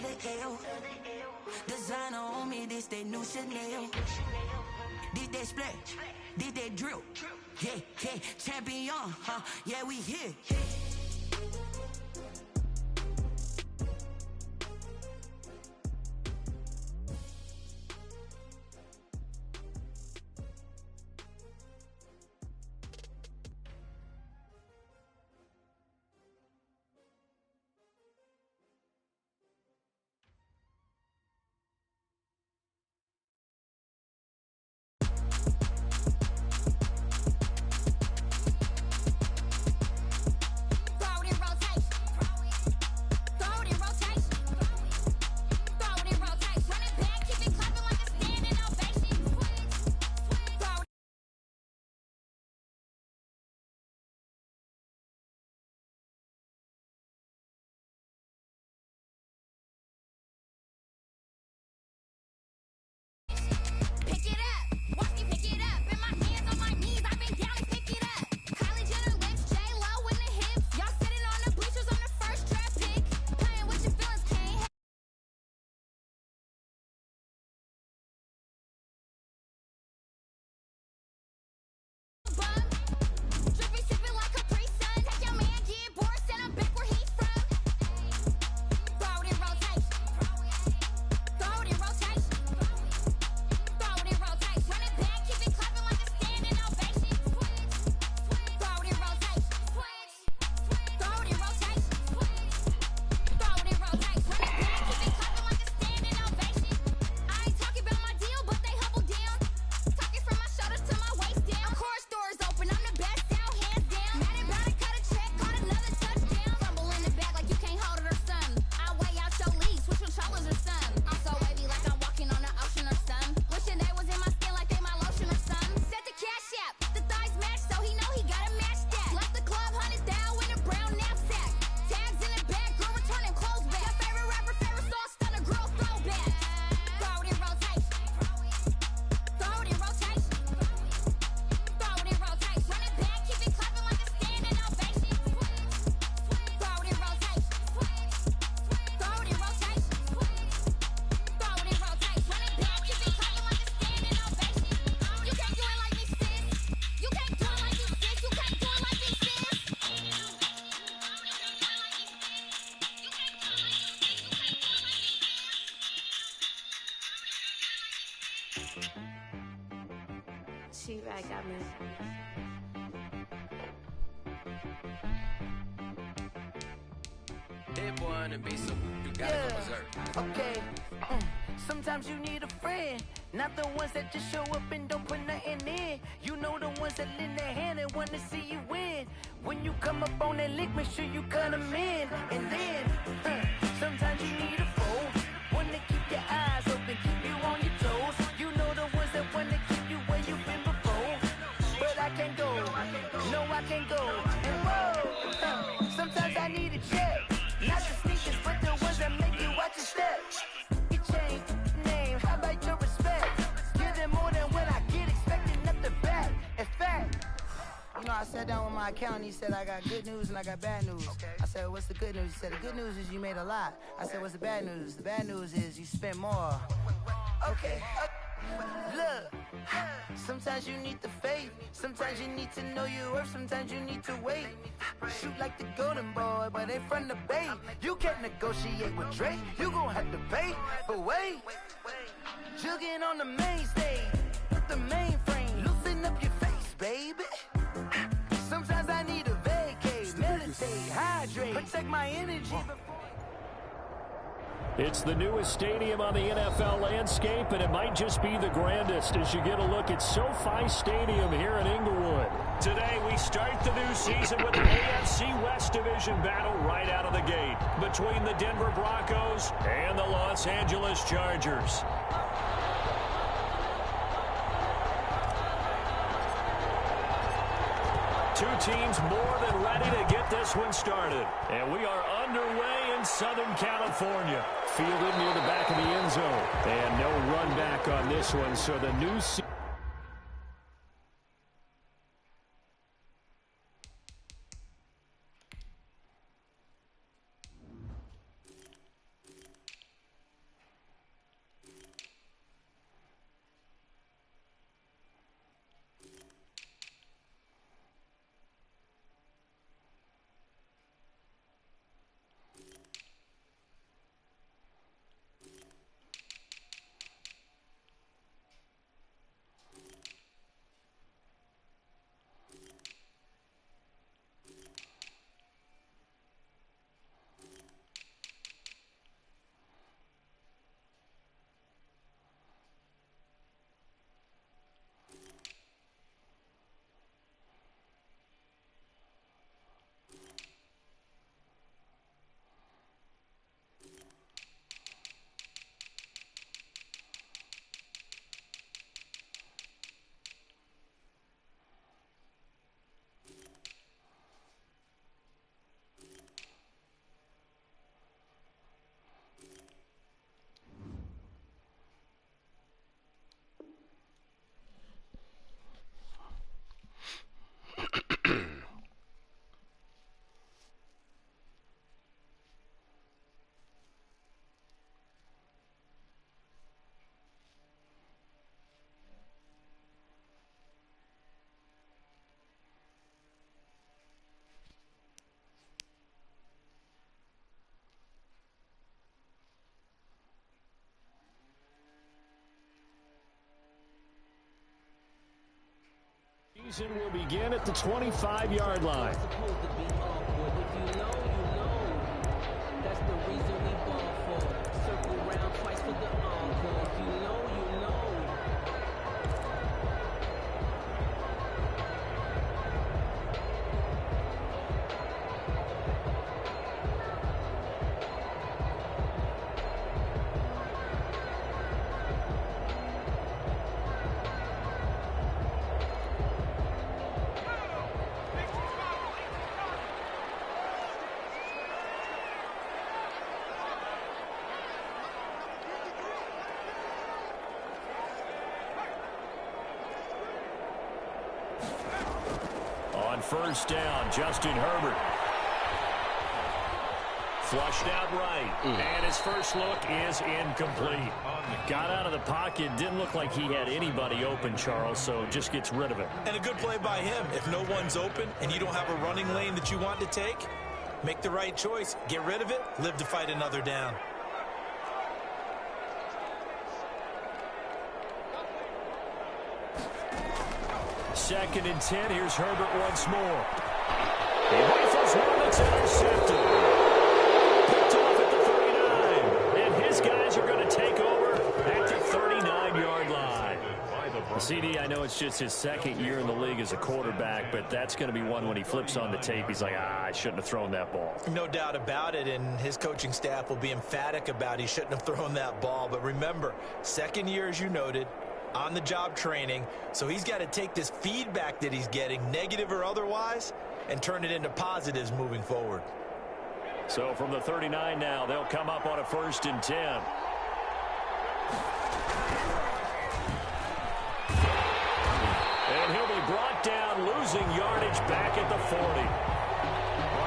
the L. Designer on me, this they new Chanel. This they split, this they drill. Yeah, yeah, champion, huh? Yeah, we here. She-Rag got me. Hit boy on the beat, so you gotta go berserk. Okay. Sometimes you need a friend, not the ones that just show up and don't put nothing in. You know the ones that lend their hand and want to see you win. When you come up on that lick, make sure you cut them in. And then, sometimes you need a foe, one to keep your eyes open, keep you on your toes. You know the ones that want to keep you where you've been before. But I can't go, no I can't go. And whoa, sometimes I need a check, not the sneakers, but the ones that make you watch your step. Your chain, name, how about your respect? Give them more than what I get, expecting nothing back. In fact, you know, I sat down with my accountant, he said I got good news and I got bad news. I said, what's the good news? He said, the good news is you made a lot. I said, what's the bad news? The bad news is you spent more. Okay. Look, sometimes you need the faith, sometimes you need to know your worth, sometimes you need to wait. Shoot like the golden boy, but they from the bay. You can't negotiate with Drake, you gon' have to pay. But wait, jugging on the main stage, with the mainframe, loosen up your face, baby. Sometimes I need a vacate, meditate, hydrate, protect my energy before. It's the newest stadium on the NFL landscape, and it might just be the grandest as you get a look at SoFi Stadium here in Inglewood. Today, we start the new season with the AFC West Division battle right out of the gate between the Denver Broncos and the Los Angeles Chargers. Two teams more than ready to get this one started. And we are underway in Southern California. Fielded near the back of the end zone. And no run back on this one, so the new season. Season will begin at the 25-yard line. That's the reason we ball for. Circle round twice for the encore. If you know, you know. On first down, Justin Herbert. Flushed out right. And his first look is incomplete. Got out of the pocket. Didn't look like he had anybody open, Charles, so just gets rid of it. And a good play by him. If no one's open and you don't have a running lane that you want to take, make the right choice. Get rid of it. Live to fight another down. Second and 10. Here's Herbert once more. He rifles one that's intercepted. Picked off at the 39. And his guys are going to take over at the 39-yard line. CD, I know it's just his second year in the league as a quarterback, but that's going to be one when he flips on the tape. He's like, I shouldn't have thrown that ball. No doubt about it, and his coaching staff will be emphatic about he shouldn't have thrown that ball. But remember, second year, as you noted, on-the-job training, so he's got to take this feedback that he's getting, negative or otherwise, and turn it into positives moving forward. So from the 39 now, they'll come up on a 1st and 10. And he'll be brought down, losing yardage back at the 40.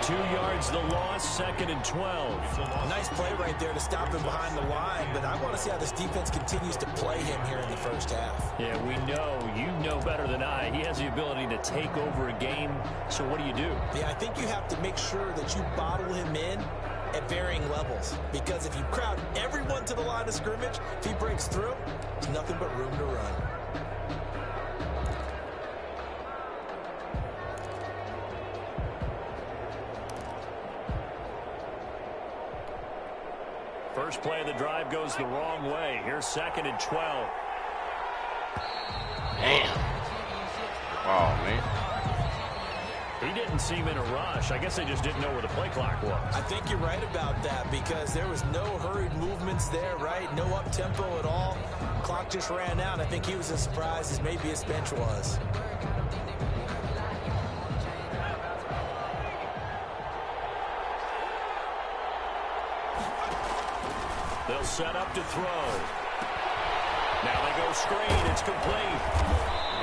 2 yards the loss, 2nd and 12. Nice play right there to stop him behind the line, but I want to see how this defense continues to play him here in the first half. Yeah, we know. You know better than I. He has the ability to take over a game, so what do you do? Yeah, I think you have to make sure that you bottle him in at varying levels, because if you crowd everyone to the line of scrimmage, if he breaks through, there's nothing but room to run. First play of the drive goes the wrong way. Here's 2nd and 12. Damn. Oh, man. He didn't seem in a rush. I guess they just didn't know where the play clock was. I think you're right about that, because there was no hurried movements there, right? No up-tempo at all. Clock just ran out. I think he was as surprised as maybe his bench was. They'll set up to throw. Now they go screen. It's complete.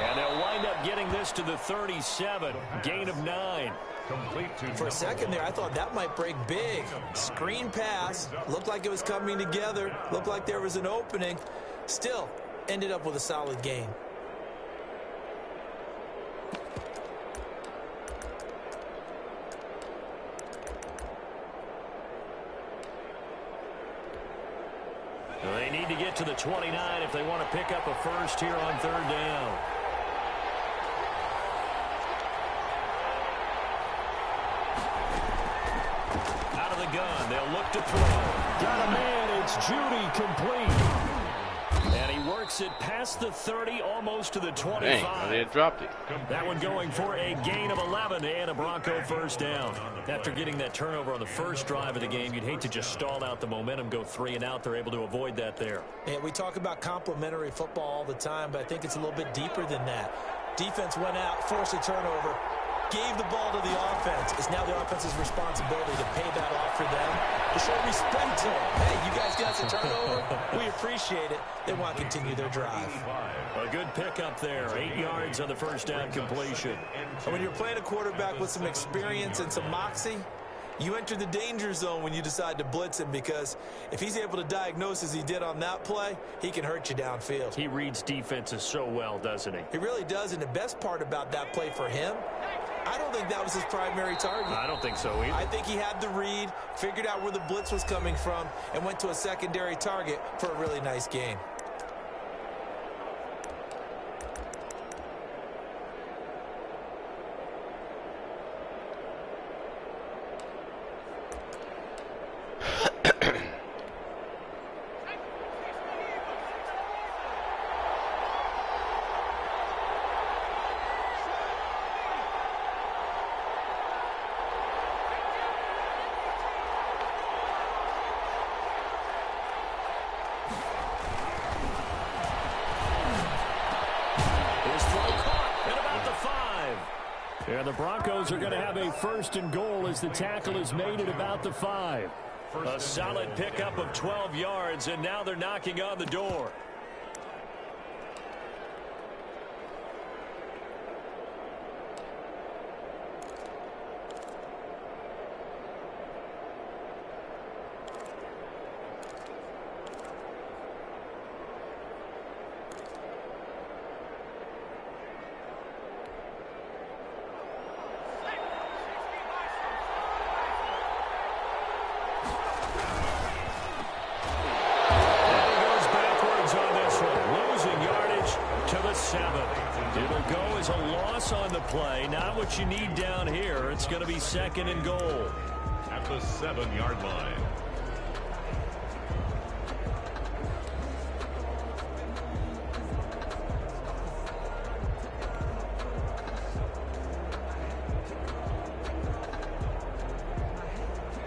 And they'll wind up getting this to the 37. Gain of 9. For a second there, I thought that might break big. Screen pass. Looked like it was coming together. Looked like there was an opening. Still, ended up with a solid gain. They need to get to the 29 if they want to pick up a first here on 3rd down. Out of the gun, they'll look to throw. Got a man, it's Judy, complete. And he works it past the 30, almost to the 25. Dang, they dropped it. That one going for a gain of 11 and a Bronco first down. After getting that turnover on the first drive of the game, you'd hate to just stall out the momentum, go 3 and out. They're able to avoid that there. And we talk about complementary football all the time, but I think it's a little bit deeper than that. Defense went out, forced a turnover, gave the ball to the offense. It's now the offense's responsibility to pay that off for them, to show respect to them. Hey, you guys got the turnover. We appreciate it. They want to continue their drive. A good pickup there. 8 yards on the first down completion. And when you're playing a quarterback with some experience and some moxie, you enter the danger zone when you decide to blitz him, because if he's able to diagnose as he did on that play, he can hurt you downfield. He reads defenses so well, doesn't he? He really does, and the best part about that play for him, I don't think that was his primary target. I don't think so either. I think he had the read, figured out where the blitz was coming from, and went to a secondary target for a really nice gain. And the Broncos are going to have a 1st and goal as the tackle is made at about the 5. A solid pickup of 12 yards, and now they're knocking on the door. Play, not what you need down here. It's going to be 2nd and goal. At the 7-yard line.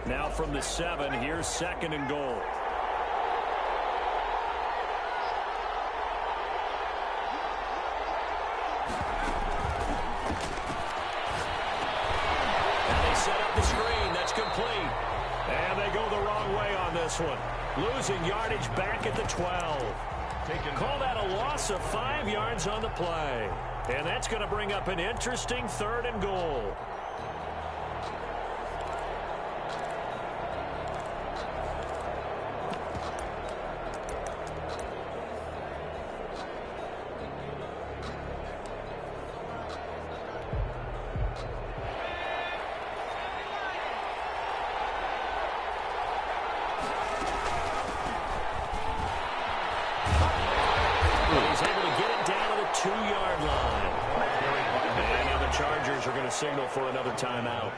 Now from the 7, here's 2nd and goal. One. Losing yardage back at the 12. Call that a loss of 5 yards on the play. And that's going to bring up an interesting 3rd and goal. Signal for another timeout.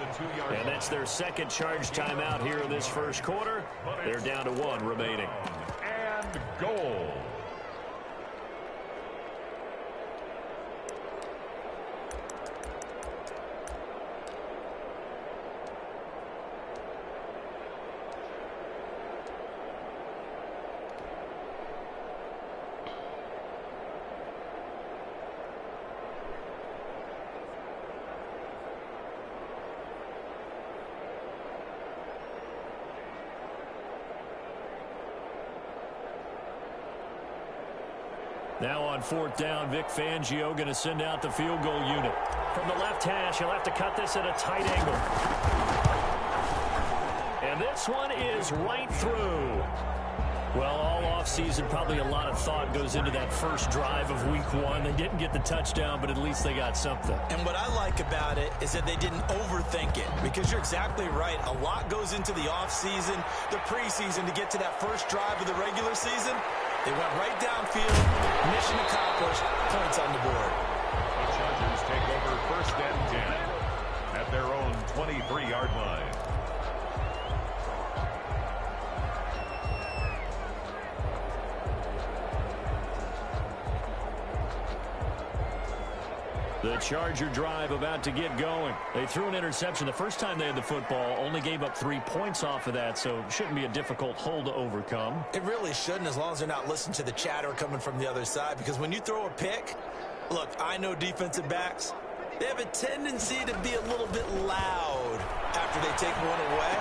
And that's their 2nd charge timeout here in this 1st quarter. They're down to 1 remaining. And goal. Now on 4th down, Vic Fangio going to send out the field goal unit. From the left hash, he'll have to cut this at a tight angle. And this one is right through. Well, all offseason, probably a lot of thought goes into that first drive of week 1. They didn't get the touchdown, but at least they got something. And what I like about it is that they didn't overthink it, because you're exactly right. A lot goes into the offseason, the preseason to get to that first drive of the regular season. They went right downfield, mission accomplished, points on the board. The Chargers take over 1st and 10 at their own 23-yard line. The Charger drive about to get going. They threw an interception the first time they had the football, only gave up 3 points off of that, so it shouldn't be a difficult hole to overcome. It really shouldn't, as long as they're not listening to the chatter coming from the other side, because when you throw a pick, look, I know defensive backs, they have a tendency to be a little bit loud after they take one away,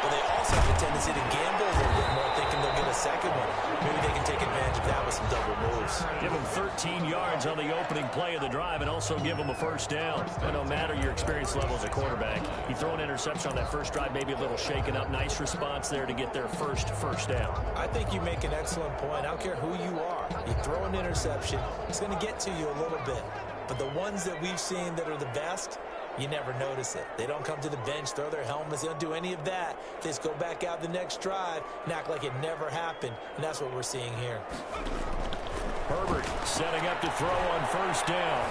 but they also have a tendency to gamble a little bit more, thinking they'll get a second one. Maybe they can take advantage of that with some double moves. Give them 13 yards on the opening play of the drive and also give them a 1st down. And no matter your experience level as a quarterback, you throw an interception on that first drive, maybe a little shaken up. Nice response there to get their first down. I think you make an excellent point. I don't care who you are. You throw an interception, it's going to get to you a little bit. But the ones that we've seen that are the best, you never notice it. They don't come to the bench, throw their helmets. They don't do any of that. They just go back out the next drive and act like it never happened. And that's what we're seeing here. Herbert setting up to throw on 1st down.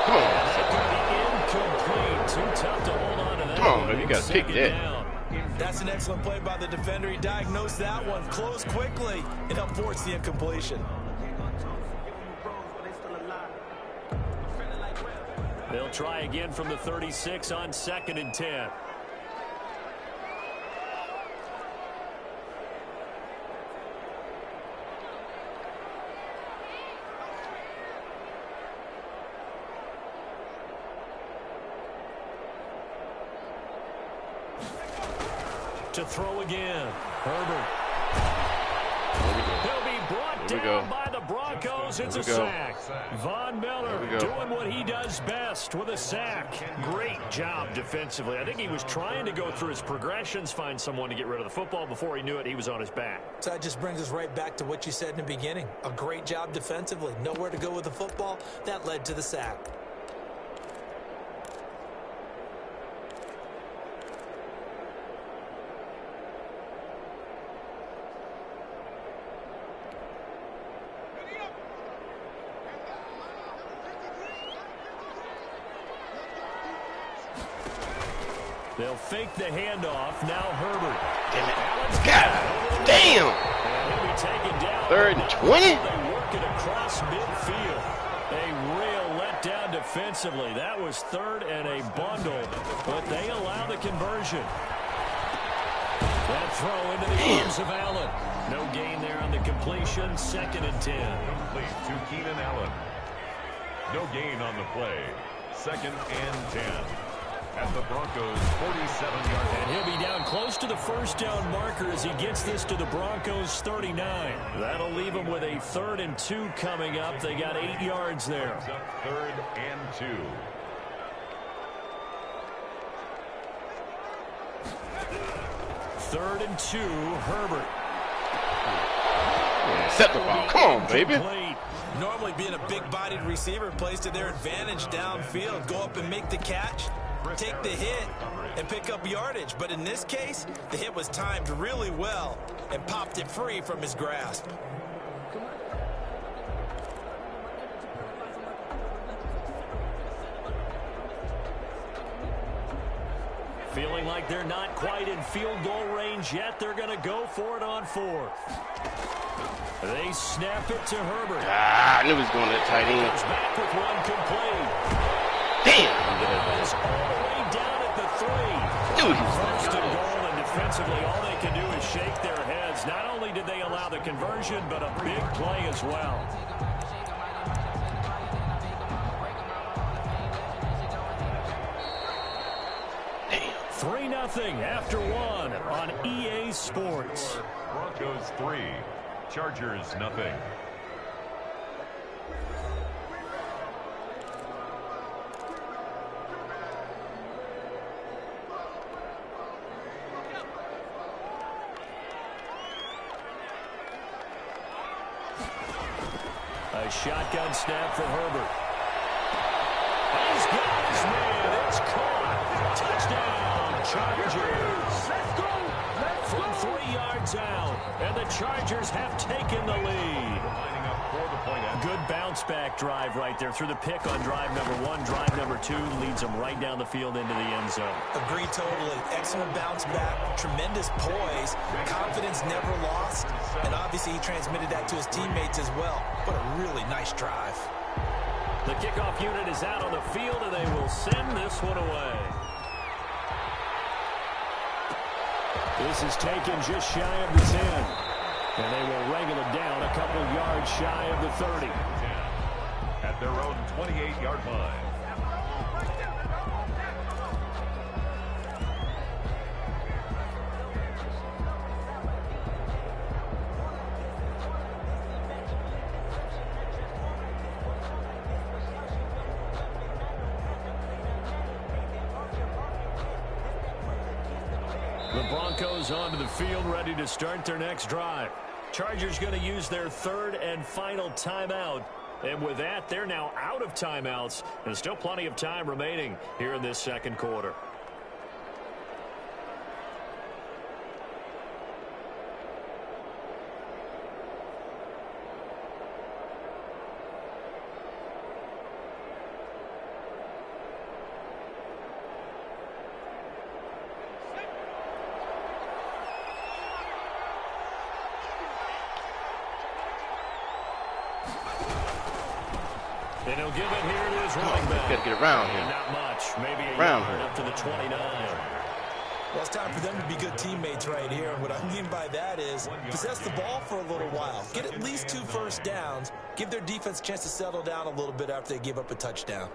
Come on. That could be incomplete. Too tough to hold on to that. Come on, man. You got to pick that. That's an excellent play by the defender. He diagnosed that one, closed quickly, and helped force the incompletion. They'll try again from the 36 on 2nd and 10. to throw again. Herbert. He'll be brought down by the Broncos. It's a sack. Von Miller doing what he does best with a sack. Great job defensively. I think he was trying to go through his progressions, find someone to get rid of the football. Before he knew it, he was on his back. So that just brings us right back to what you said in the beginning. A great job defensively. Nowhere to go with the football. That led to the sack. They'll fake the handoff. Now Herbert. Damn it. God damn. And he'll be taken down. 3rd and 20? They work it across midfield. A real letdown defensively. That was 3rd and a bundle, but they allow the conversion. That throw into the arms of Allen. No gain there on the completion. 2nd and 10. Complete to Keenan Allen. No gain on the play. 2nd and 10. At the Broncos' 47-yard line. And he'll be down close to the first down marker as he gets this to the Broncos' 39. That'll leave him with a 3rd and 2 coming up. They got 8 yards there. 3rd and 2. Third and 2, Herbert. Set the ball. Come on, baby. Normally being a big-bodied receiver plays to their advantage downfield. Go up and make the catch, take the hit, and pick up yardage. But in this case, the hit was timed really well and popped it free from his grasp. Feeling like they're not quite in field goal range yet. They're going to go for it on 4th. They snap it to Herbert. I knew he was going to tight end. Comes back with one complete. Damn. It's all the way down at the 3. Knew he was going to 1st and goal, and defensively, all they can do is shake their heads. Not only did they allow the conversion, but a big play as well. Damn. 3-0 after 1 on EA Sports. Broncos 3, Chargers nothing. A shotgun snap for Herbert. He's got his man. It's caught. Touchdown, Chargers. Let's go. From 3 yards out, and the Chargers have taken the lead. Lining up for the point. Good bounce-back drive right there. Through the pick on drive number 1. Drive number 2 leads them right down the field into the end zone. Agreed totally. Excellent bounce back, tremendous poise, confidence never lost, and obviously he transmitted that to his teammates as well. What a really nice drive. The kickoff unit is out on the field, and they will send this one away. This is taken just shy of the 10. And they will wrangle it down a couple yards shy of the 30. At their own 28-yard line. The Broncos onto the field, ready to start their next drive. Chargers going to use their 3rd and final timeout. And with that, they're now out of timeouts. And still plenty of time remaining here in this 2nd quarter. And he'll give it here to his running back. Got to get around here. Not much. Maybe a Around yard here. up to the 29. Well, it's time for them to be good teammates right here. And what I mean by that is possess the ball for a little while. Get at least 2 first downs. Give their defense a chance to settle down a little bit after they give up a touchdown.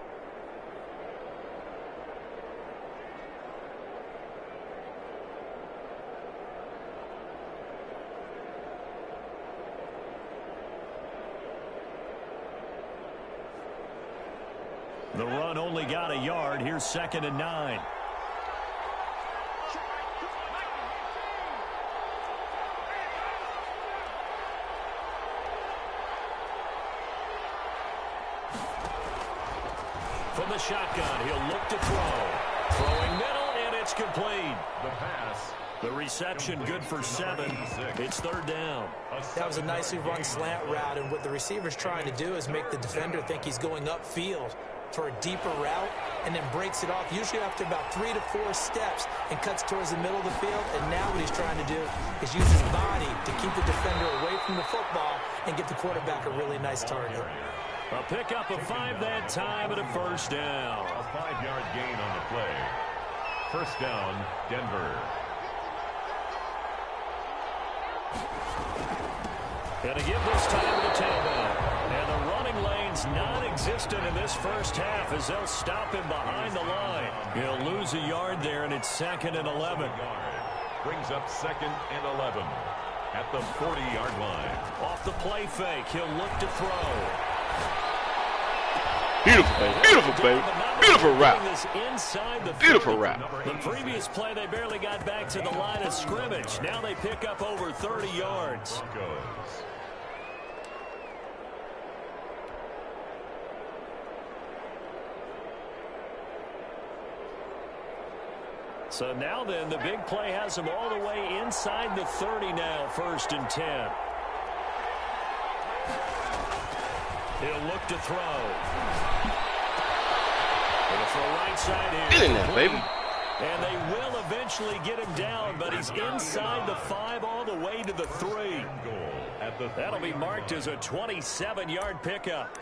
The run only got a yard. Here's 2nd and 9. From the shotgun, he'll look to throw. Throwing middle, and it's complete. The pass. The reception good for 7. It's 3rd down. That was a nicely run slant route, and what the receiver's trying to do is make the defender think he's going upfield for a deeper route, and then breaks it off, usually after about 3 to 4 steps, and cuts towards the middle of the field. And now what he's trying to do is use his body to keep the defender away from the football and give the quarterback a really nice target. A pickup of 5 that time and a 1st down. A 5-yard gain on the play. 1st down, Denver. And to give this time to the tailback. And the running lane's non-existent in this first half as they'll stop him behind the line. He'll lose a yard there, and it's 2nd and 11. Brings up 2nd and 11 at the 40-yard line. Off the play fake, he'll look to throw. Beautiful, baby. Beautiful, baby. Beautiful route. Beautiful route. The previous play, they barely got back to the line of scrimmage. Now they pick up over 30 yards. So now then, the big play has them all the way inside the 30 now, 1st and 10. He'll look to throw. Going to throw right side here. Get in there, baby. And they will eventually get him down, but he's inside the 5 all the way to the 3. That'll be marked as a 27-yard pickup.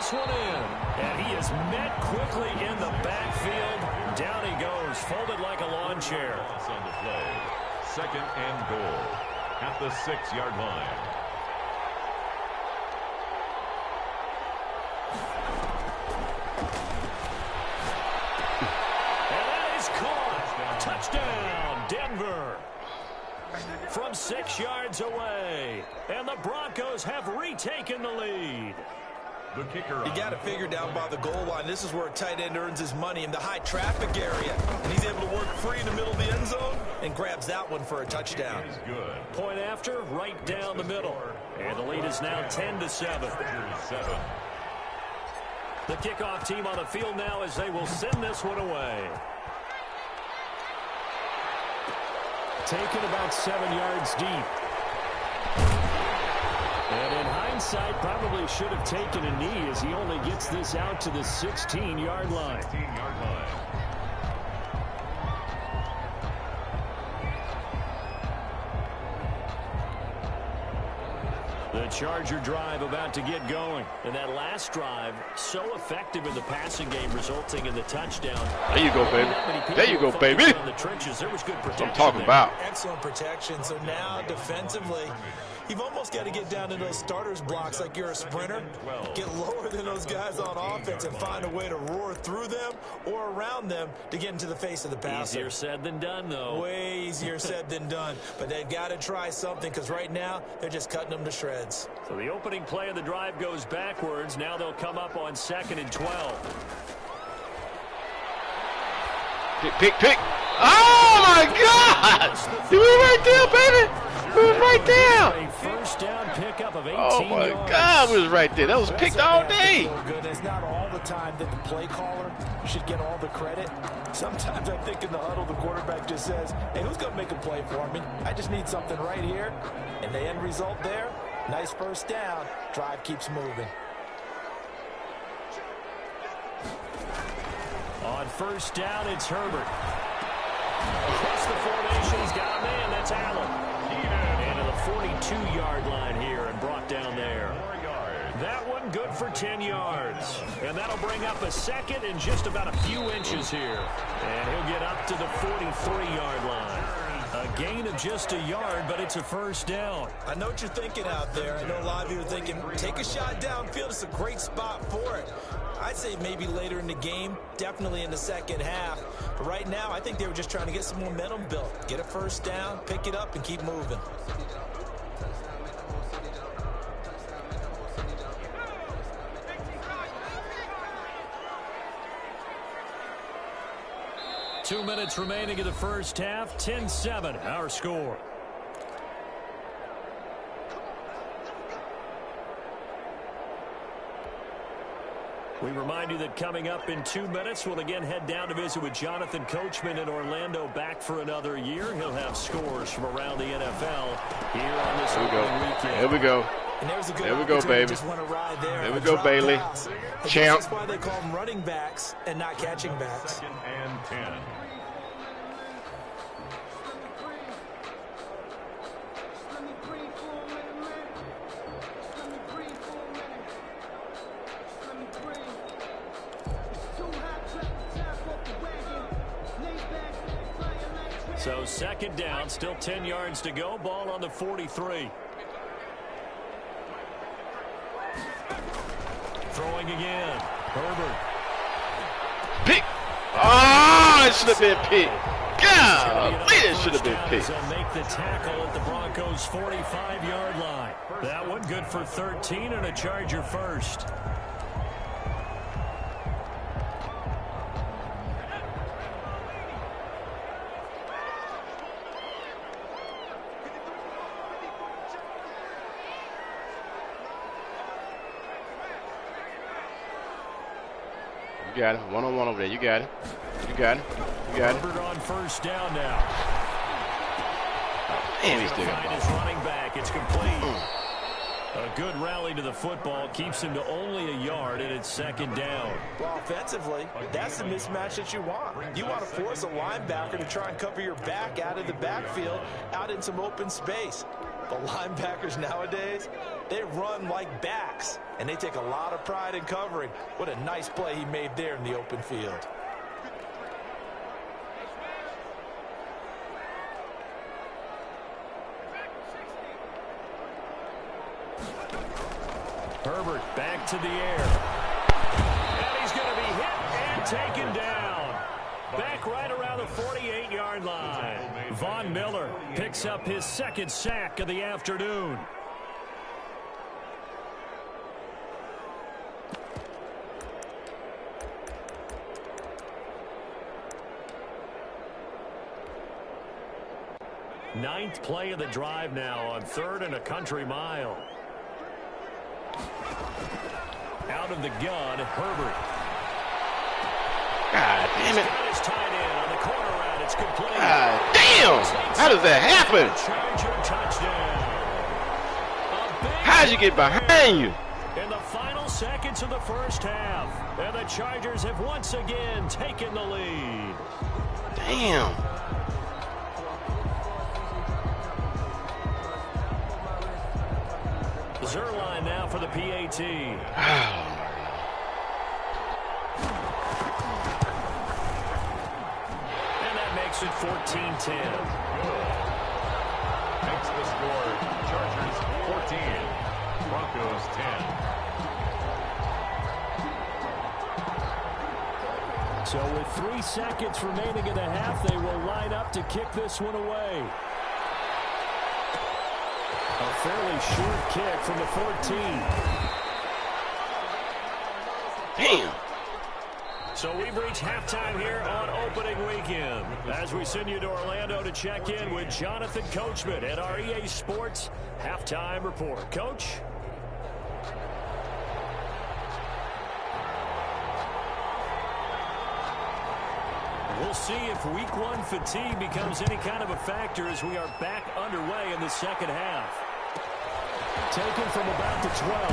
One in, and he is met quickly in the backfield. Down he goes, folded like a lawn chair. On the play, 2nd and goal at the 6-yard line. And that is caught. Touchdown, Denver. From 6 yards away, and the Broncos have retaken the lead. You got to figure down by the goal line. This is where a tight end earns his money in the high traffic area. And he's able to work free in the middle of the end zone and grabs that one for a touchdown. Point after, right down the middle. And the lead is now 10-7. The kickoff team on the field now as they will send this one away. Taken about 7 yards deep. And in hindsight, probably should have taken a knee as he only gets this out to the 16-yard line. The Charger drive about to get going. And that last drive, so effective in the passing game, resulting in the touchdown. There you go, baby. There you go, baby. The trenches. There was good protection. That's what I'm talking about. Excellent protection. So now defensively, you've almost got to get down to those starters blocks like you're a sprinter. Get lower than those guys on offense and find a way to roar through them or around them to get into the face of the passer. Easier said than done, though. Way easier said than done. But they've got to try something because right now they're just cutting them to shreds. So the opening play of the drive goes backwards. Now they'll come up on 2nd and 12. Pick. Oh, my God! He was right there, baby! He was right there! A first down pickup of 18 Oh, my yards. God, he was right there. That was picked all day. It's not all the time that the play caller should get all the credit. Sometimes I think in the huddle, the quarterback just says, hey, who's going to make a play for me? I just need something right here. And the end result there, nice first down. Drive keeps moving. On first down, it's Herbert. Across the formation, he's got a man. That's Allen. And to the 42-yard line here and brought down there. That one one, good for 10 yards. And that'll bring up a second in just about a few inches here. And he'll get up to the 43-yard line. A gain of just a yard, but it's a first down. I know what you're thinking out there. I know a lot of you are thinking, take a shot downfield. It's a great spot for it. I'd say maybe later in the game, definitely in the second half. But right now, I think they were just trying to get some momentum built. Get a first down, pick it up, and keep moving. Two minutes remaining in the first half. 10-7, our score. We remind you that coming up in 2 minutes, we'll again head down to visit with Jonathan Coachman in Orlando, back for another year. He'll have scores from around the NFL here on this opening weekend. Here we go. There we go, baby. There we go, Bailey. Champ. That's why they call them running backs and not catching backs. Second and 10. So second down, still 10 yards to go. Ball on the 43. Throwing again. Herbert. Pick. Oh, it should have been picked. God, it should have been picked. They'll make the tackle at the Broncos' 45-yard line. That one good for 13 and a Charger first. You got it. One-on-one over there. You got it. You got it. You got it. Herbert on first down now. Man, he's doing Find his running back. It's complete. A good rally to the football keeps him to only a yard, and it's second down. Well, offensively, that's the mismatch that you want. You want to force a linebacker to try and cover your back out of the backfield, out in some open space. The linebackers nowadays, they run like backs, and they take a lot of pride in covering. What a nice play he made there in the open field. Herbert back to the air. And he's going to be hit and taken down. Back right around the 48-yard line. Von Miller picks up his second sack of the afternoon. Ninth play of the drive now on 3rd and a country mile. Out of the gun, Herbert. God damn it. He's got his tight end on the corner route. It's complete. God damn. How does that happen? Charger touchdown. How'd you get behind you? In the final seconds of the first half. And the Chargers have once again taken the lead. Damn. Zerline now for the PAT. And that makes it 14-10. Makes the score Chargers 14, Broncos 10. So with 3 seconds remaining in the half, they will line up to kick this one away. A fairly short kick from the 14. Damn. So we've reached halftime here on opening weekend as we send you to Orlando to check in with Jonathan Coachman at our EA Sports Halftime Report. Coach? We'll see if week 1 fatigue becomes any kind of a factor as we are back underway in the second half. Taken from about the 12.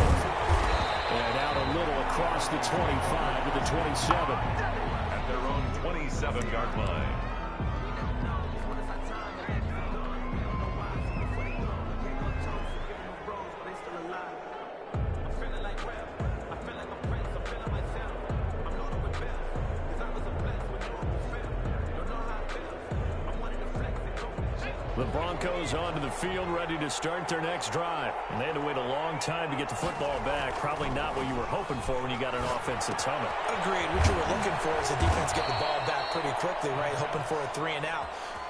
And out a little across the 25 to the 27. At their own 27-yard line. The Broncos onto the field, ready to start their next drive. And they had to wait a long time to get the football back. Probably not what you were hoping for when you got an offense that's humming. Agreed. What you were looking for is the defense get the ball back pretty quickly, right? Hoping for a 3-and-out.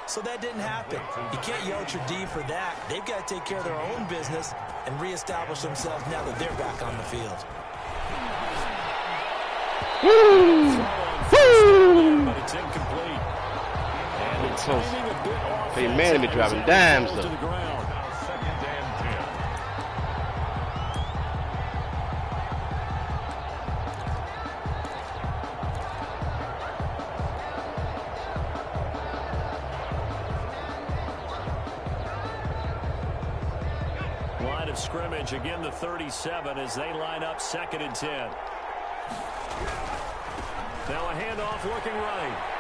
So that didn't happen. You can't yell at your D for that. They've got to take care of their own business and reestablish themselves now that they're back on the field. But it's incomplete. And it's timing a bit off. Hey, man, be driving dimes, though. Second and 10. Line of scrimmage, again the 37 as they line up 2nd and 10. Now a handoff looking right.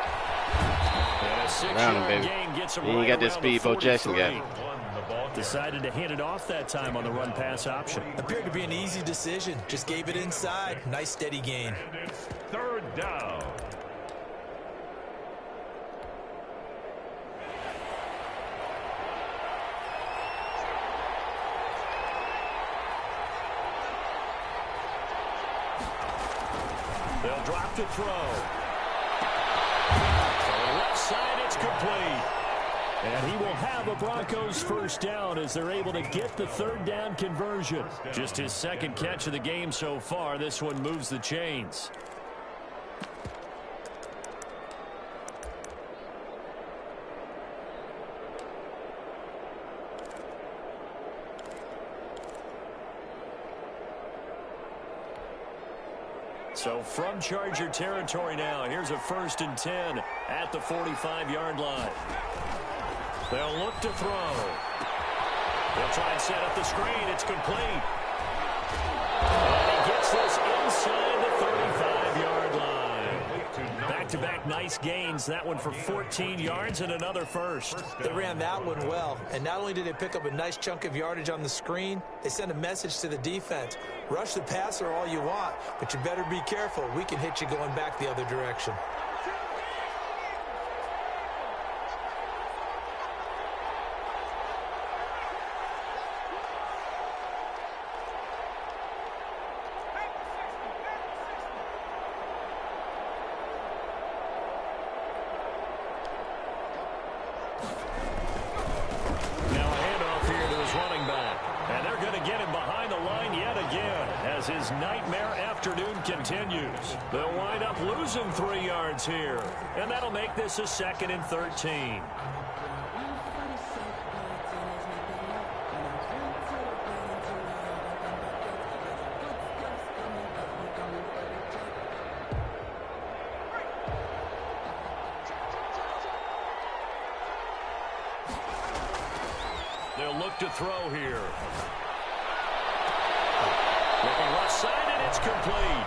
And a 6-yard gain gets him you ain't got that speed Bo Jackson got. Decided to hand it off that time on the run-pass option. Appeared to be an easy decision. Just gave it inside. Nice steady gain. And it's 3rd down. They'll drop to throw. Left side, it's complete. And he will have a Broncos first down as they're able to get the 3rd down conversion. Just his 2nd catch of the game so far. This one moves the chains. So from Charger territory now, here's a 1st and 10 at the 45-yard line. They'll look to throw. They'll try and set up the screen. It's complete. And he gets this inside the 35-yard line. Back-to-back nice gains. That one for 14 yards and another first. They ran that one well. And not only did they pick up a nice chunk of yardage on the screen, they sent a message to the defense. Rush the passer all you want, but you better be careful. We can hit you going back the other direction. His nightmare afternoon continues. They'll wind up losing 3 yards here, and that'll make this a 2nd and 13. They'll look to throw here. Looking left side, and it's complete.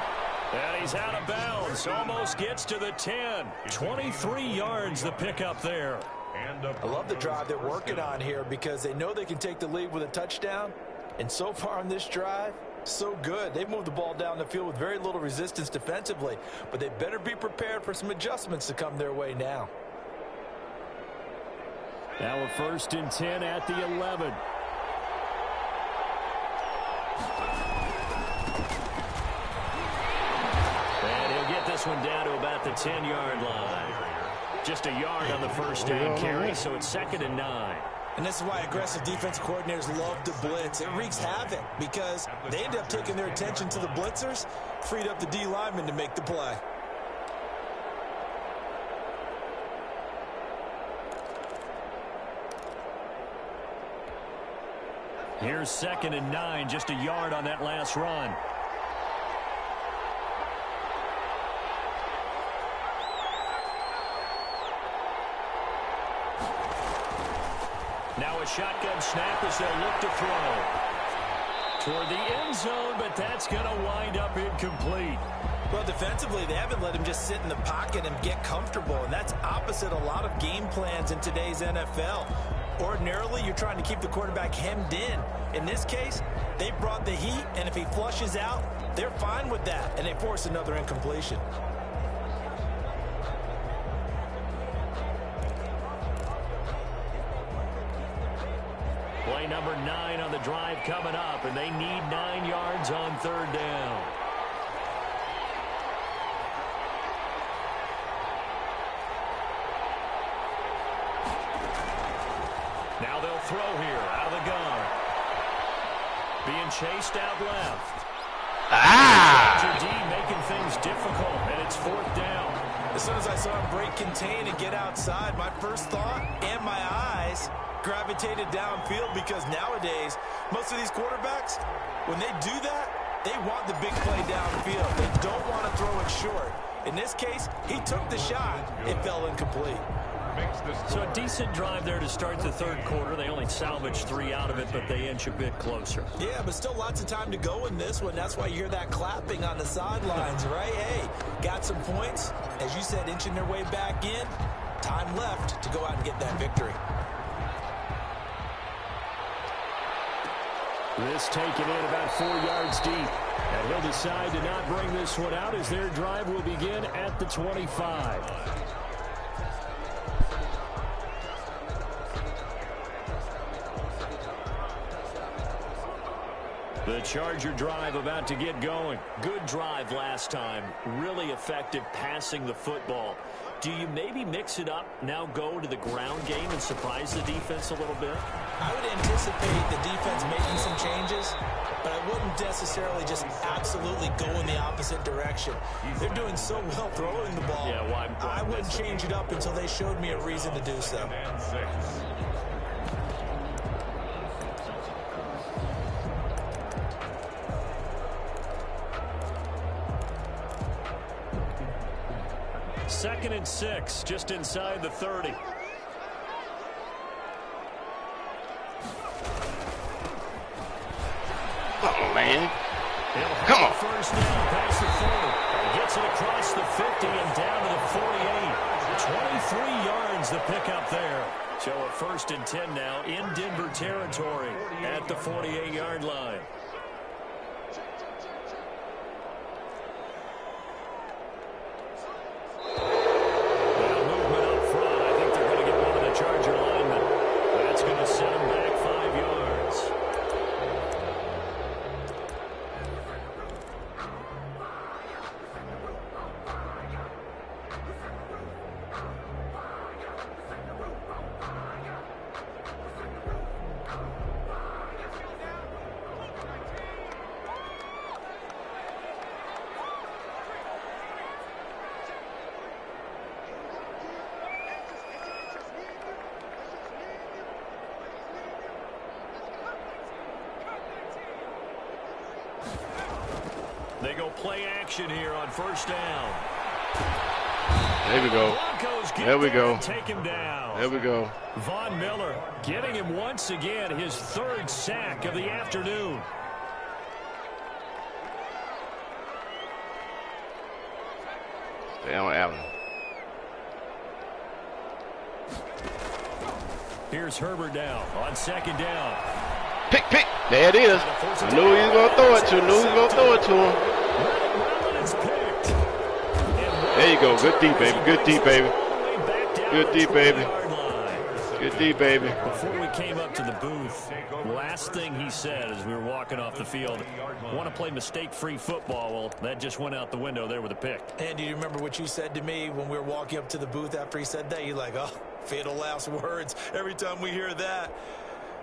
And he's out of bounds. Almost gets to the 10. 23 yards the pickup there. I love the drive they're working on here because they know they can take the lead with a touchdown. And so far on this drive, so good. They've moved the ball down the field with very little resistance defensively. But they better be prepared for some adjustments to come their way now. Now a 1st and 10 at the 11. This one down to about the 10-yard line. Just a yard on the first down carry, so it's 2nd and 9. And this is why aggressive defense coordinators love to blitz. It wreaks havoc because they end up taking their attention to the blitzers, freed up the D lineman to make the play. Here's 2nd and 9, just a yard on that last run. Now a shotgun snap as they'll look to throw. Toward the end zone, but that's going to wind up incomplete. Well, defensively, they haven't let him just sit in the pocket and get comfortable, and that's opposite a lot of game plans in today's NFL. Ordinarily, you're trying to keep the quarterback hemmed in. In this case, they brought the heat, and if he flushes out, they're fine with that, and they force another incompletion. Play number 9 on the drive coming up, and they need 9 yards on 3rd down. Now they'll throw here out of the gun. Being chased out left. D making things difficult, and it's 4th down. As soon as I saw him break contain and get outside, my first thought and my eyes gravitated downfield, because nowadays, most of these quarterbacks, when they do that, they want the big play downfield. They don't want to throw it short. In this case, he took the shot. It fell incomplete. So a decent drive there to start the 3rd quarter. They only salvaged 3 out of it, but they inch a bit closer. Yeah, but still lots of time to go in this one. That's why you hear that clapping on the sidelines, right? Hey, got some points. As you said, inching their way back in. Time left to go out and get that victory. This taken in about 4 yards deep. And he'll decide to not bring this one out as their drive will begin at the 25. The Charger drive about to get going. Good drive last time. Really effective passing the football. Do you maybe mix it up, now go to the ground game and surprise the defense a little bit? I would anticipate the defense making some changes, but I wouldn't necessarily just absolutely go in the opposite direction. They're doing so well throwing the ball. Yeah, why I wouldn't change it up until they showed me a reason to do so. Second and 6, just inside the 30. Oh, man. Come on. First down past the 40. Gets it across the 50 and down to the 48. 23 yards the pickup there. So a 1st and 10 now in Denver territory at the 48-yard line. Charger lineman. That's going to set him back 5 yards. They go play action here on 1st down. There we go. There we go. Take him down. There we go. Von Miller getting him once again, his 3rd sack of the afternoon. Down Allen. Here's Herbert down on 2nd down. Pick. There it is. I knew he was going to throw it to him. There you go. Good deep, baby. Good deep, baby. Good deep, baby. Good deep, baby. Before we came up to the booth, last thing he said as we were walking off the field, want to play mistake-free football. Well, that just went out the window there with a pick. And do you remember what you said to me when we were walking up to the booth after he said that? You're like, oh, fatal last words. Every time we hear that,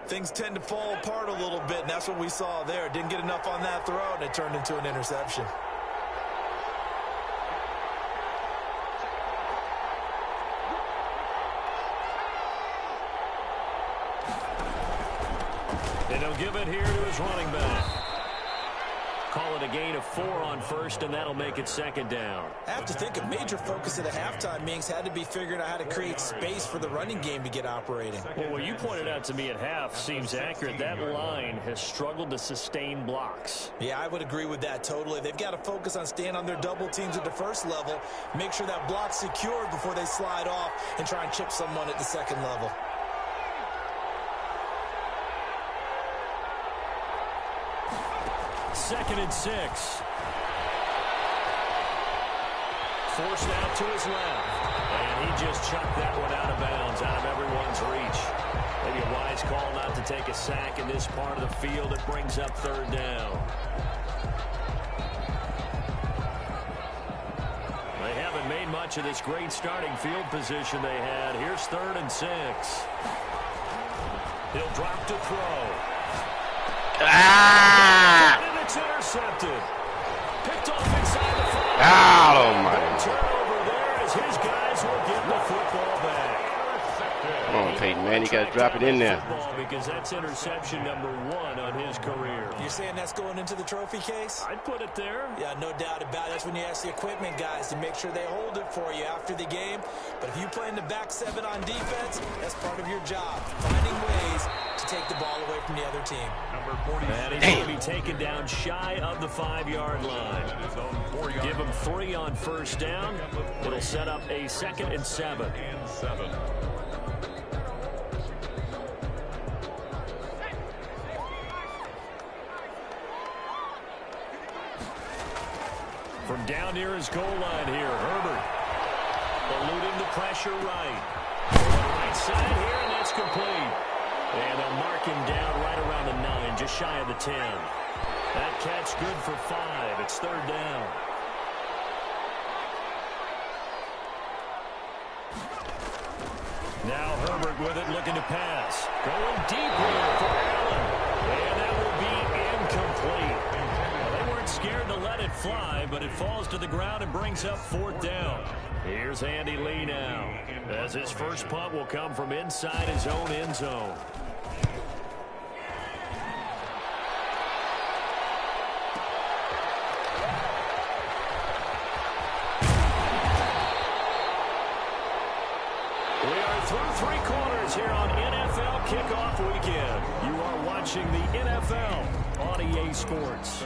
things tend to fall apart a little bit, and that's what we saw there. Didn't get enough on that throw, and it turned into an interception. And he'll give it here to his running back. Call it a gain of 4 on 1st, and that'll make it 2nd down. I have to think a major focus at the halftime meetings had to be figuring out how to create space for the running game to get operating. Well, what you pointed out to me at half seems accurate. That line has struggled to sustain blocks. Yeah, I would agree with that totally. They've got to focus on staying on their double teams at the 1st level, make sure that block's secured before they slide off and try and chip someone at the 2nd level. Second and 6. Forced out to his left. And he just chucked that one out of bounds, out of everyone's reach. Maybe a wise call not to take a sack in this part of the field. It brings up third down. They haven't made much of this great starting field position they had. Here's 3rd and 6. He'll drop to throw. And it's intercepted. Picked off inside the 5. Oh, my. Turnover there as his guys will get the football back. Come on, Peyton, man. You got to drop it in there. Because that's interception number 1 on his career. You're saying that's going into the trophy case? I'd put it there. Yeah, no doubt about it. That's when you ask the equipment guys to make sure they hold it for you after the game. But if you play in the back 7 on defense, that's part of your job. Finding ways to take the ball away from the other team. Number 40. And he's going to be taken down shy of the 5-yard line. Give him 3 on first down. It'll set up a 2nd and 7. From down near his goal line here, Herbert eluding the pressure right side here, and that's complete. And they'll mark him down right around the 9, just shy of the 10. That catch good for 5. It's 3rd down. Now Herbert with it, looking to pass. Going deep here for Allen. And that will be incomplete. They weren't scared to let it fly, but it falls to the ground and brings up 4th down. Here's Andy Lee now, as his first punt will come from inside his own end zone. We are through 3 quarters here on NFL Kickoff Weekend. You are watching the NFL on EA Sports.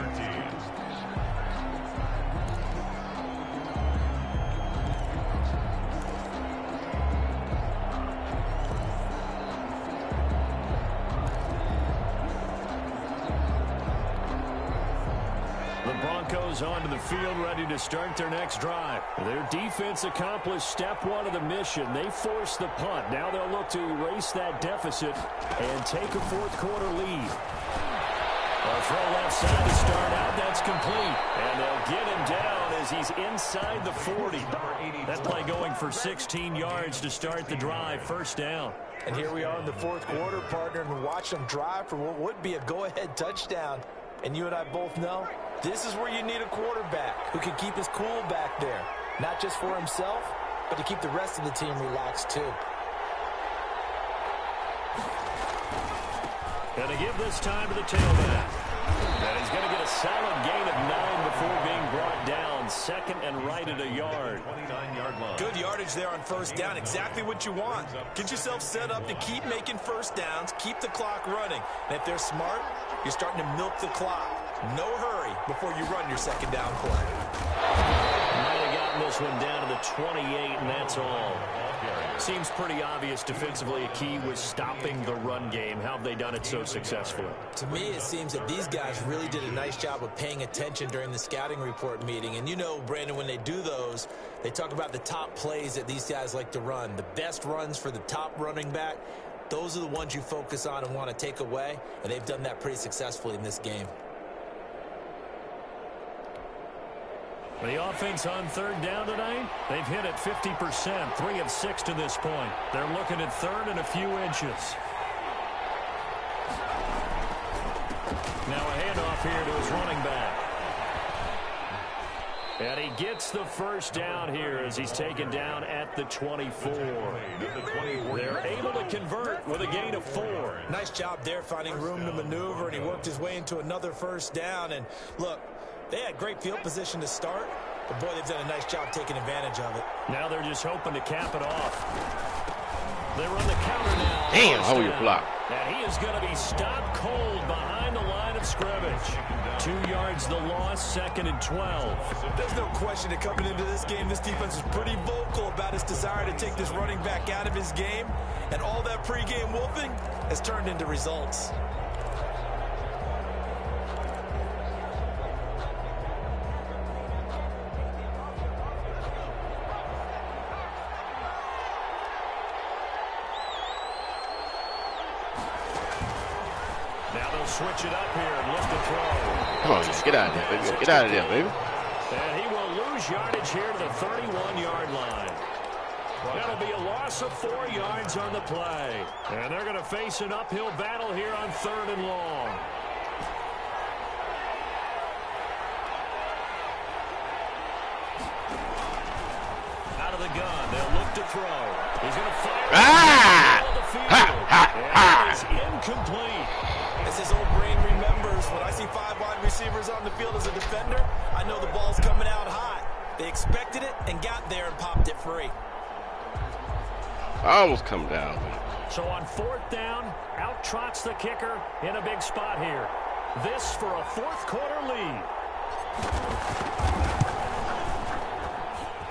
Onto the field, ready to start their next drive. Their defense accomplished step 1 of the mission. They forced the punt. Now they'll look to erase that deficit and take a 4th quarter lead. A throw left side to start out. That's complete. And they'll get him down as he's inside the 40. That play going for 16 yards to start the drive. 1st down. And here we are in the 4th quarter, partner, and watch them drive for what would be a go-ahead touchdown. And you and I both know this is where you need a quarterback who can keep his cool back there. Not just for himself, but to keep the rest of the team relaxed too. Going to give this time to the tailback. And he's going to get a solid gain of 9 before being brought down. 2nd and right at a yard. 29-yard line. Good yardage there on 1st down. Exactly what you want. Get yourself set up to keep making 1st downs. Keep the clock running. And if they're smart, you're starting to milk the clock. No hurry before you run your 2nd down play. Might have gotten this one down to the 28, and that's all. Seems pretty obvious defensively a key was stopping the run game. How have they done it so successfully? To me, it seems that these guys really did a nice job of paying attention during the scouting report meeting. And you know, Brandon, when they do those, they talk about the top plays that these guys like to run. The best runs for the top running back, those are the ones you focus on and want to take away. And they've done that pretty successfully in this game. The offense on 3rd down tonight, they've hit it 50%, 3 of 6 to this point. They're looking at 3rd and a few inches. Now a handoff here to his running back. And he gets the 1st down here as he's taken down at the 24. They're able to convert with a gain of 4. Nice job there finding room to maneuver, and he worked his way into another 1st down. And look, they had great field position to start, but boy, they've done a nice job taking advantage of it. Now they're just hoping to cap it off. They run the counter now. Damn, how you block? And he is going to be stopped cold behind the line of scrimmage. 2 yards the loss, 2nd and 12. There's no question that coming into this game, this defense is pretty vocal about its desire to take this running back out of his game. And all that pregame wolfing has turned into results. switch it up here and look to throw. Come on, get out of there, baby. Get out of there, baby. And he will lose yardage here to the 31-yard line. That'll be a loss of 4 yards on the play. And they're going to face an uphill battle here on 3rd and long. Out of the gun, they'll look to throw. He's going to fire. And it is incomplete. As his old brain remembers, when I see 5 wide receivers on the field as a defender, I know the ball's coming out hot. They expected it and got there and popped it free. I almost come down. So on 4th down, out trots the kicker in a big spot here. This for a 4th quarter lead.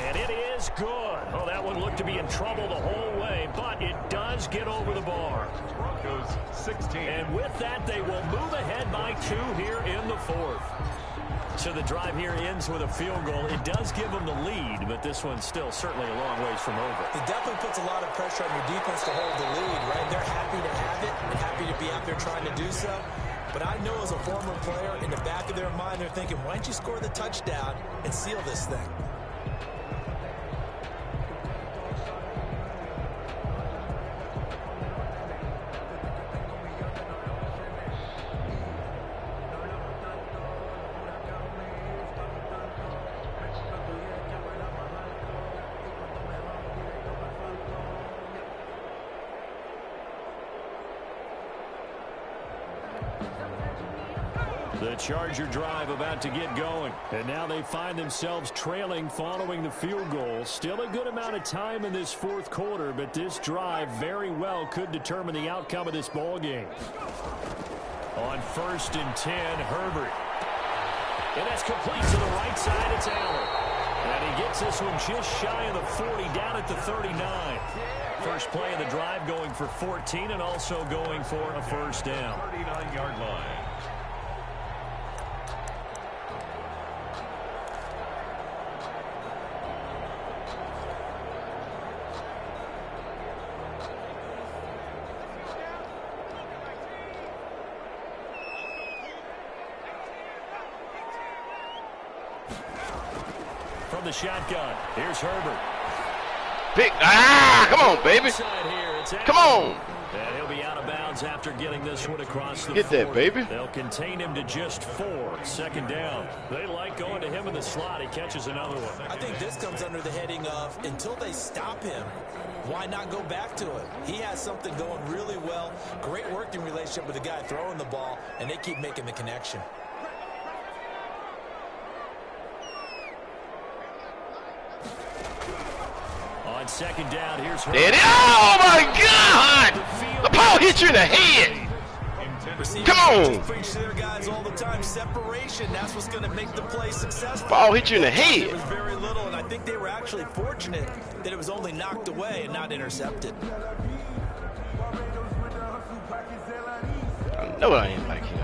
And it is good. Oh, that one looked to be in trouble the whole way, but it does get over the bar. Broncos 16. And with that, they will move ahead by 2 here in the 4th. So the drive here ends with a field goal. It does give them the lead, but this one's still certainly a long ways from over. It definitely puts a lot of pressure on your defense to hold the lead, right? They're happy to have it and happy to be out there trying to do so. But I know as a former player, in the back of their mind, they're thinking, why don't you score the touchdown and seal this thing? The Charger drive about to get going. And now they find themselves trailing following the field goal. Still a good amount of time in this 4th quarter, but this drive very well could determine the outcome of this ball game. On 1st and 10, Herbert. And that's complete to the right side. It's Allen. And he gets this one just shy of the 40, down at the 39. First play of the drive going for 14 and also going for a 1st down. 39-yard line. From the shotgun, here's Herbert. Come on, baby. Come on. And he'll be out of bounds after getting this one across the Get that, baby. They'll contain him to just 4. 2nd down. They like going to him in the slot. He catches another one. I think this comes under the heading of, until they stop him, why not go back to it? He has something going really well. Great working relationship with the guy throwing the ball, and they keep making the connection. On 2nd down, here's her. Oh, my God! The ball hit you in the head. Come on. Preach to their guys all the time. Separation, that's what's going to make the play successful. Ball hit you in the head. It was very little, and I think they were actually fortunate that it was only knocked away and not intercepted. I know I ain't like him.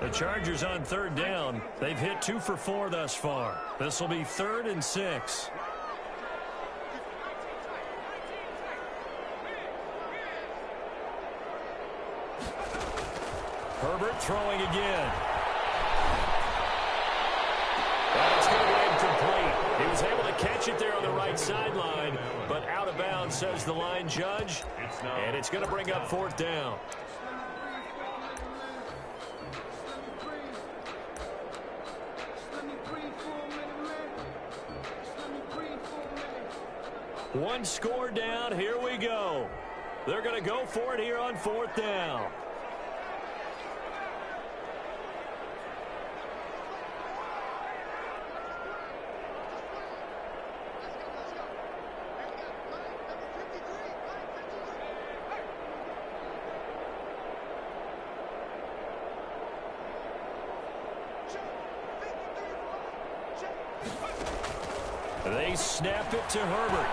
The Chargers on 3rd down. They've hit 2 for 4 thus far. This will be 3rd and 6. Herbert throwing again. And it's going to be incomplete. He was able to catch it there on the right sideline, but out of bounds, says the line judge. And it's going to bring up 4th down. One score down. Here we go. They're going to go for it here on 4th down. They snap it to Herbert.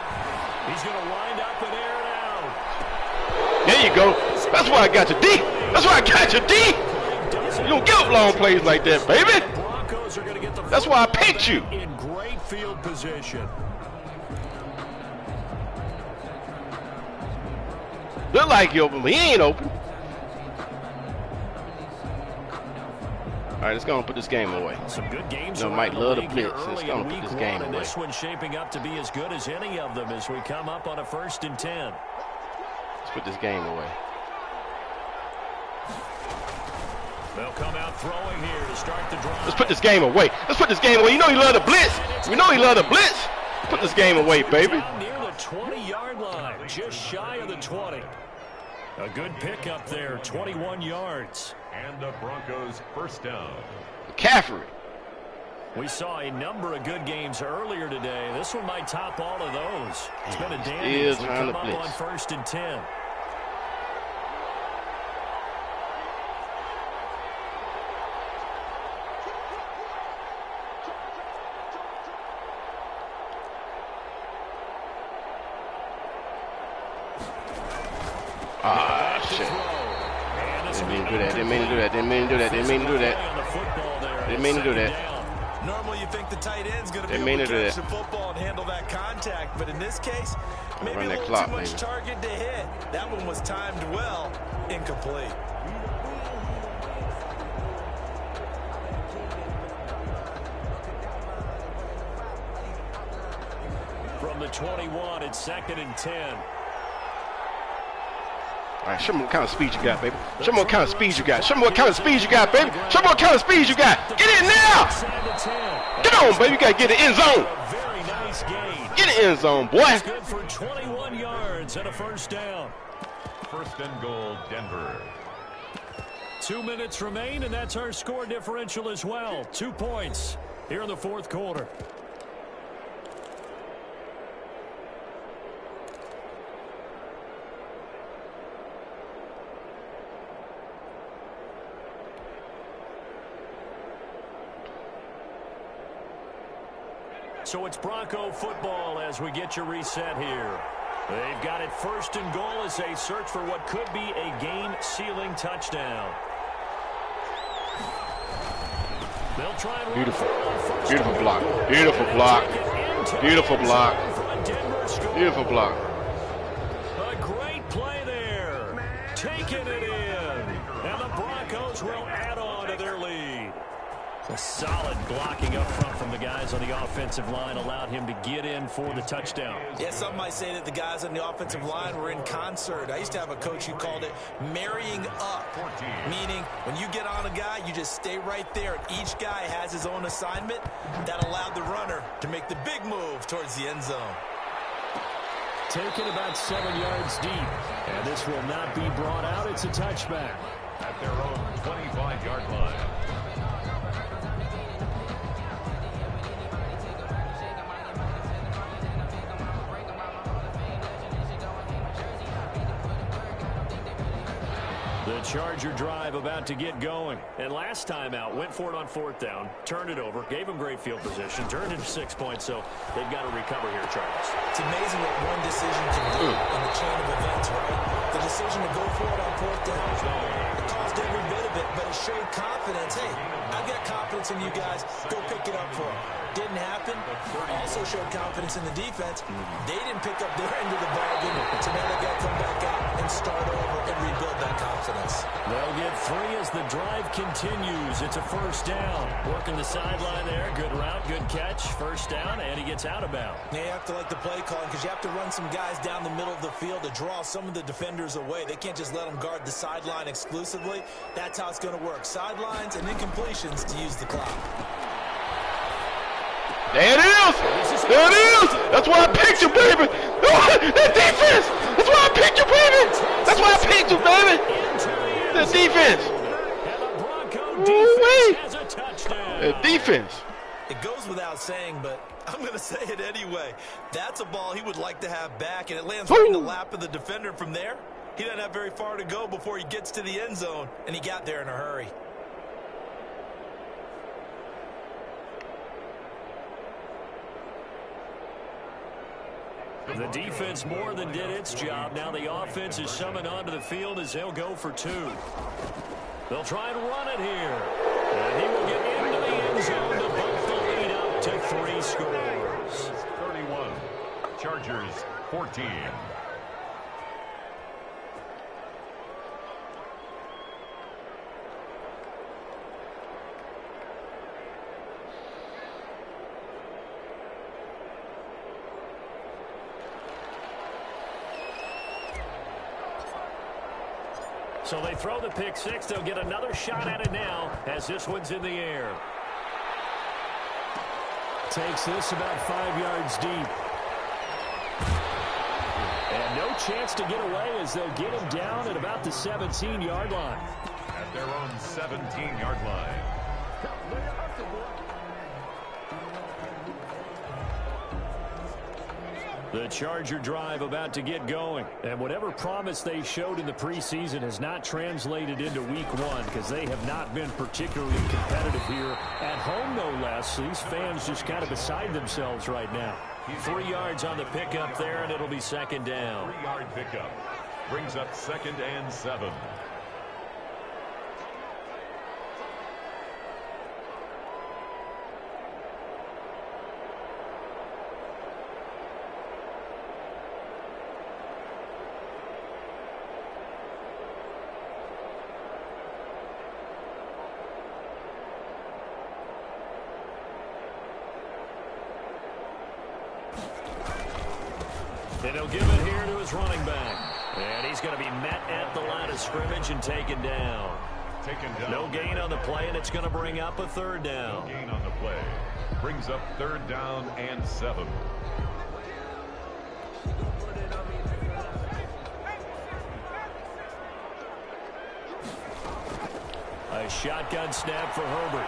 He's going to wind up and air it out. There you go. That's why I got you deep. That's why I got you deep. You don't give up long plays like that, baby. That's why I picked you. In great field position. Look like he open, but he ain't open. All right, let's go and put this game away. Some good games. You know, Mike love the blitz. Let's go and put this game away. This one's shaping up to be as good as any of them as we come up on a 1st and 10. Let's put this game away. They'll come out throwing here to start the drive. Let's put this game away. Let's put this game away. You know he love the blitz. We know he love the blitz. Put this game away, baby. Down near the 20-yard line, just shy of the 20. A good pickup there, 21 yards. And the Broncos 1st down. McCaffrey. We saw a number of good games earlier today. This one might top all of those. It's been a dandy as we come up on 1st and 10. Ah, shit. Didn't mean to do that. Didn't mean to do that. Didn't mean to do that. Didn't mean to do that. Didn't mean to do that. Normally you think the tight end's going to be able to catch the football and handle that contact, but in this case, maybe a little too much target to hit. That one was timed well, incomplete. From the 21, it's 2nd and 10. All right, show me what kind of speed you got, baby. Show me what kind of speed you got. Show me what kind of speed you got, baby. Show me what kind of speed you got. Get in now. Get on, baby. You got to get the end zone. Very nice gain. Get the end zone, boy. It's good for 21 yards and a 1st down. 1st and goal, Denver. 2 minutes remain, and that's our score differential as well. 2 points here in the 4th quarter. So it's Bronco football as we get you reset here. They've got it 1st and goal as they search for what could be a game-sealing touchdown. They'll try and beautiful. Beautiful block. Beautiful block. Beautiful block. Beautiful block. A great play there. Taking it in. And the Broncos will add on to their lead. A solid blocking up front from the guys on the offensive line allowed him to get in for the touchdown. Yeah, some might say that the guys on the offensive line were in concert. I used to have a coach who called it marrying up, meaning when you get on a guy, you just stay right there. Each guy has his own assignment. That allowed the runner to make the big move towards the end zone. Taken about 7 yards deep, and this will not be brought out. It's a touchback. At their own 25-yard line. The Charger drive about to get going. And last time out, went for it on 4th down, turned it over, gave them great field position, turned it to 6 points, so they've got to recover here, Charles. It's amazing what one decision can do in the chain of events, right? The decision to go for it on 4th down, it caused every bit of it, but it showed confidence. Hey, I've got confidence in you guys. Go pick it up for them. Didn't happen. Also showed confidence in the defense. They didn't pick up their end of the bargain, so now they got to come back out and start over and rebuild that confidence. They'll get 3 as the drive continues. It's a 1st down. Working the sideline there. Good route, good catch. 1st down, and he gets out of bounds. Yeah, you have to like the play calling because you have to run some guys down the middle of the field to draw some of the defenders away. They can't just let them guard the sideline exclusively. That's how it's going to work. Sidelines and incompletions to use the clock. There it is! There it is! That's why I picked you, baby! That defense! That's why I picked you, baby! That's why I picked you, baby! The defense! Ooh-wee! The defense! It goes without saying, but I'm going to say it anyway. That's a ball he would like to have back, and it lands right in the lap of the defender from there. He doesn't have very far to go before he gets to the end zone, and he got there in a hurry. The defense more than did its job. Now the offense is summoned onto the field as they'll go for 2. They'll try and run it here. And he will get into the end zone to bump the lead up to three scores. 31. Chargers 14. So they throw the pick six. They'll get another shot at it now as this one's in the air. Takes this about 5 yards deep. And no chance to get away as they'll get him down at about the 17-yard line. At their own 17-yard line. The Charger drive about to get going. And whatever promise they showed in the preseason has not translated into week one because they have not been particularly competitive here. At home, no less. These fans just kind of beside themselves right now. 3 yards on the pickup there, and it'll be second down. 3-yard pickup. Brings up 2nd and 7. And he'll give it here to his running back. And he's going to be met at the line of scrimmage and taken down. No gain on the play, and it's going to bring up a third down. No gain on the play. Brings up 3rd down and 7. A shotgun snap for Herbert.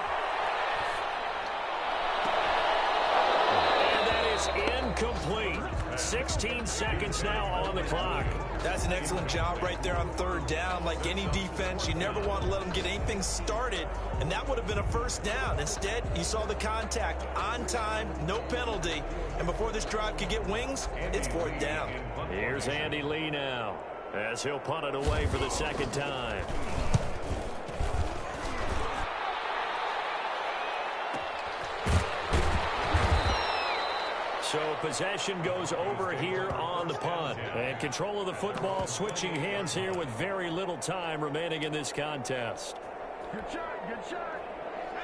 And that is incomplete. 16 seconds now on the clock. That's an excellent job right there on 3rd down. Like any defense, you never want to let them get anything started, and that would have been a first down. Instead, you saw the contact on time, no penalty, and before this drive could get wings, it's 4th down. Here's Andy Lee now as he'll punt it away for the second time. So possession goes over here on the punt. And control of the football switching hands here with very little time remaining in this contest. Good shot, good shot.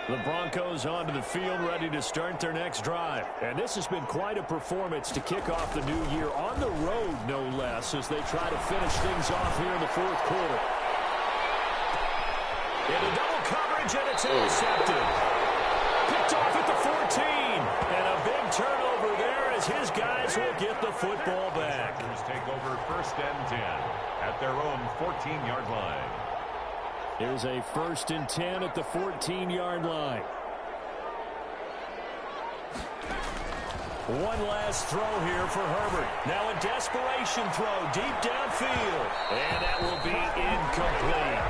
The Broncos onto the field ready to start their next drive. And this has been quite a performance to kick off the new year on the road, no less, as they try to finish things off here in the 4th quarter. Into double coverage, and it's intercepted. Picked off at the 14. And a big turnover there as his guys will get the football back. Take over 1st and 10 at their own 14-yard line. Here's a 1st and 10 at the 14-yard line. One last throw here for Herbert. Now a desperation throw deep downfield. And that will be incomplete.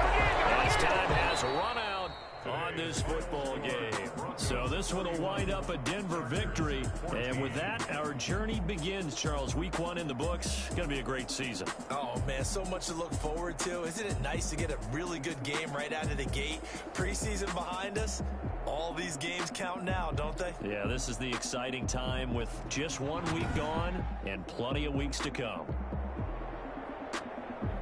As time has run out on this football game. So this one will wind up a Denver victory. And with that, our journey begins, Charles. Week 1 in the books. Going to be a great season. Oh, man, so much to look forward to. Isn't it nice to get a really good game right out of the gate? Preseason behind us. All these games count now, don't they? Yeah, this is the exciting time with just 1 week gone and plenty of weeks to come.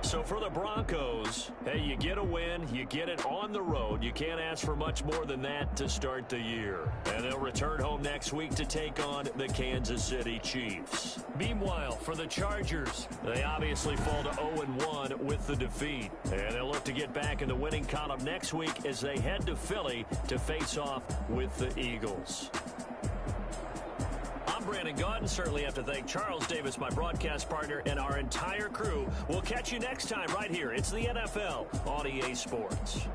So for the Broncos, hey, you get a win, you get it on the road. You can't ask for much more than that to start the year. And they'll return home next week to take on the Kansas City Chiefs. Meanwhile, for the Chargers, they obviously fall to 0-1 with the defeat. And they'll look to get back in the winning column next week as they head to Philly to face off with the Eagles. I'm Brandon Gaudin. Certainly have to thank Charles Davis, my broadcast partner, and our entire crew. We'll catch you next time right here. It's the NFL on EA Sports.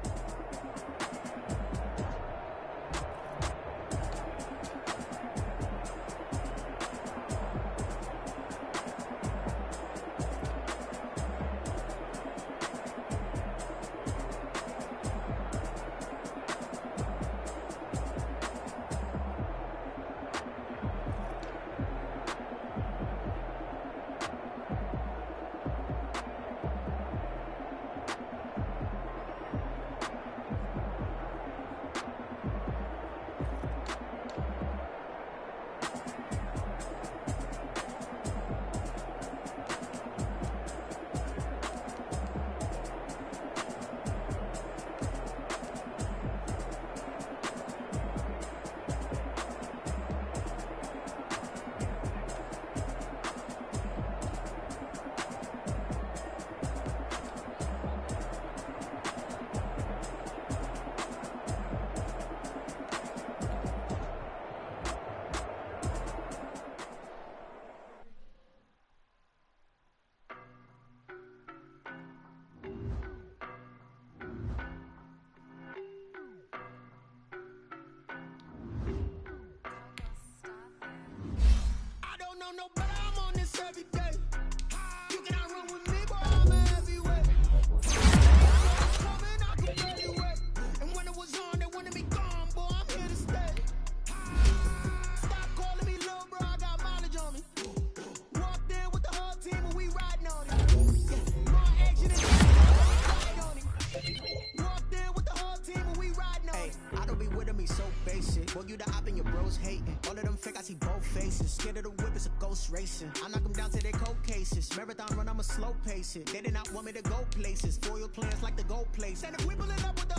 horse racing. I knock them down to their cold cases. Marathon run, I'ma slow pace it. They did not want me to go places. Foil plans like the gold place. And if we pull it up with the